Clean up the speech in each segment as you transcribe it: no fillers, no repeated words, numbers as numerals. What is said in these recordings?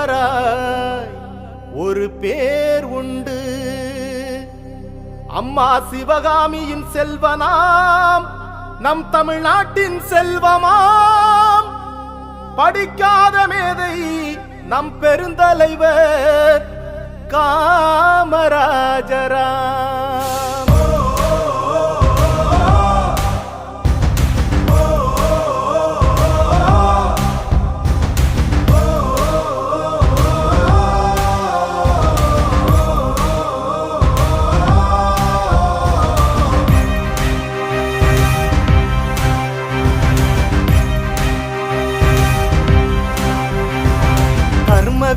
காமராய் ஒரு பேர் உண்டு. அம்மா சிவகாமியின் செல்வனாம் நம் தமிழ்நாட்டின் செல்வமாம். படிக்காத மேதை நம் பெருந்தலைவர் காமராஜராம்.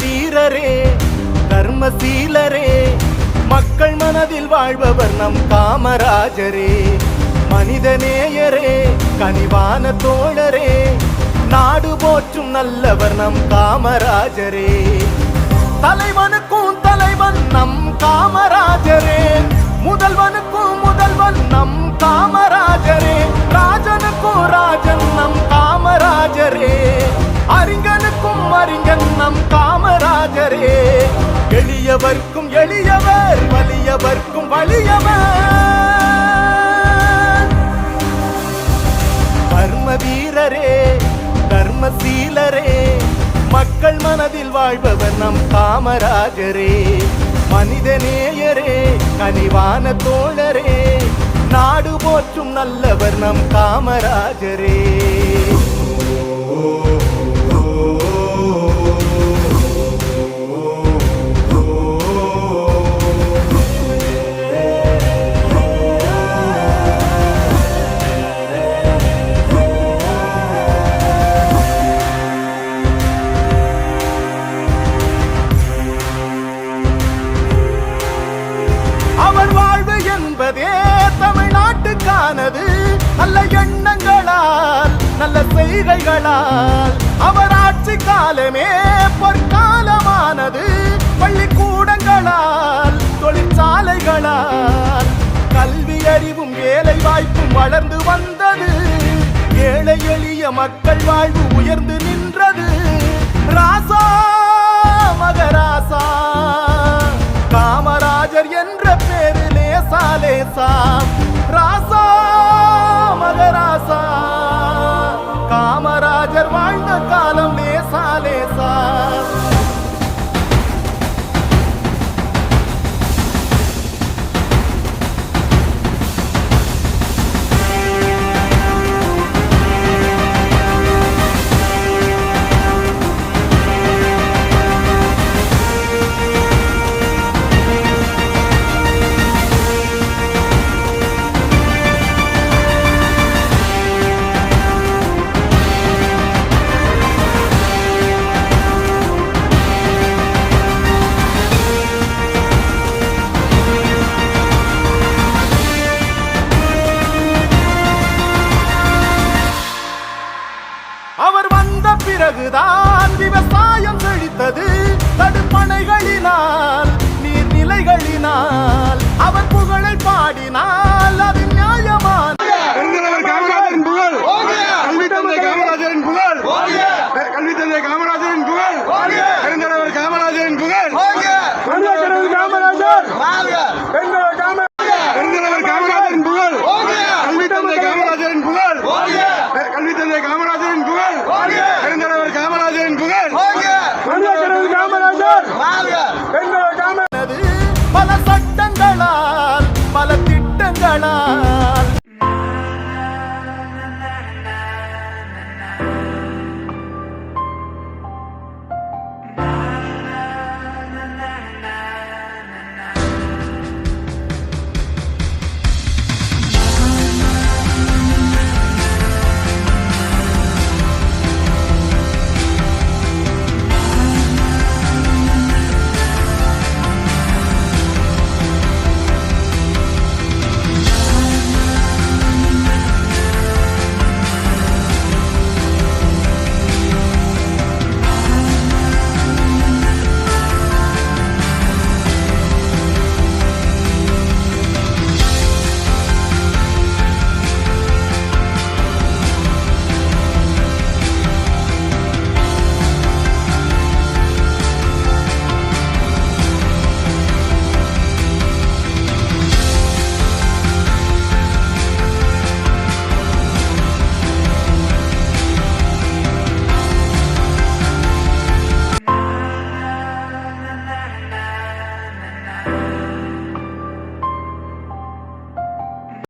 வீரரே கர்மசீலரே மக்கள் மனதில் வாழ்பவர் நம் காமராஜரே. மனிதநேயரே கனிவான தோழரே நாடு போற்றும் நல்லவர் நம் காமராஜரே. தலைவனுக்கும் தலைவன் நம் காமராஜரே, முதல்வனுக்கும் முதல்வன் நம் காமராஜரே, ராஜனுக்கும் ராஜன் நம் காமராஜரே, அறிஞனுக்கும் அறிஞன் நம் காமராஜரே. எளியவர்க்கும் எளியவர், வலியவர்க்கும் வலியவர். கர்ம வீரரே கர்மசீலரே மக்கள் மனதில் வாழ்பவர் நம் காமராஜரே. மனிதநேயரே கனிவான தோழரே நாடு போற்றும் நல்லவர் நம் காமராஜரே. அவர் வாழ்வு என்பதே தமிழ்நாட்டுக்கானது. நல்ல எண்ணங்களால் நல்ல செய்கைகளால் அவர் ஆட்சி காலமே பொற்காலமானது. பள்ளிக்கூடங்களால் தொழிற்சாலைகளால் கல்வி அறிவும் வேலை வாய்ப்பும் வளர்ந்து வந்தது. ஏழை எளிய மக்கள் வாழ்வு உயர்ந்து நின்றது. ராசா மகராசா காமராஜர் என்ற பேரு லேசா லேசா. ராசா மகராசா காமராஜர் வாழ்ந்த காலம் லேசா லேசா. அவர் வந்த பிறகுதான் விவசாயம் செழித்தது. தடுப்பணைகளினால் நீர்நிலைகளினால் அவர் புகழை பாடினால் அது நியாயமான. காமராஜரின் புகழ், கல்வி தந்தை காமராஜரின் புகழ், கல்வி தந்தை காமராஜரின் புகழ், பெருந்தலைவர் காமராஜரின் புகழ், பெருந்தலைவர் காமராஜர், பெருந்தலைவர் காமராஜரின் புகழ், கல்வி தந்தை காமராஜரின் புகழ், கல்வி தந்தை காமராஜரின் புகழ், பெருந்தலைவர் காமராஜரின் புகழ், பெருந்தலைவர் காமராஜர், பல சட்ட